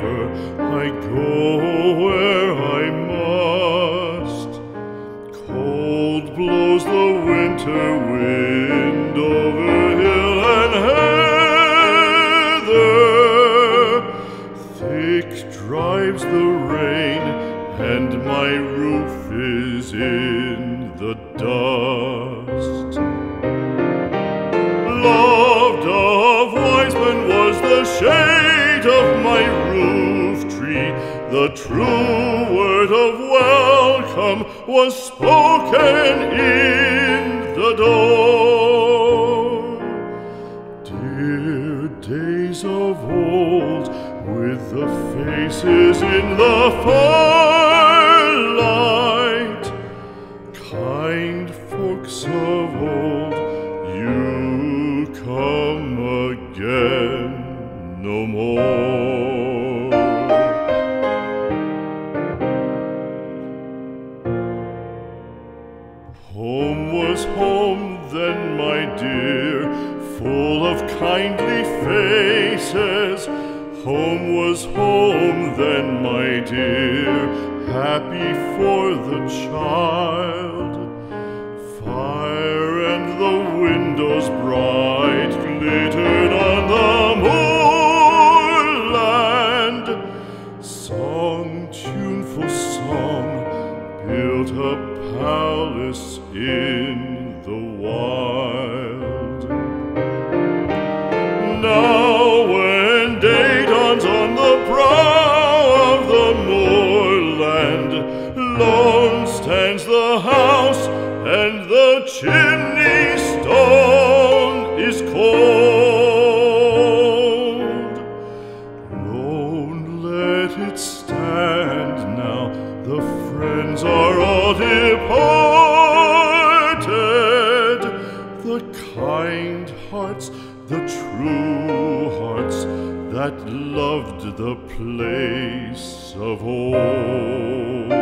river, I go where I must. Cold blows the winter wind over hill and heather. Thick drives the rain, and my roof is in the dust. Loved of wise men was the shade of my roof tree. The true word of welcome was spoken in the door. Dear days of old, with the faces in the firelight, kind folks of old, you come again no more. Home was home then, my dear, full of kindly faces. Home was home then, my dear, happy for the child. Fire and the windows bright glittered on the moorland. Song, tuneful song, built a palace in the wild. Now when day dawns on the brow of the moorland, lone stands the house, and the chimney stone is cold. Lone, let it stand now, the friends are all departed. The kind hearts, the true hearts, that loved the place of old.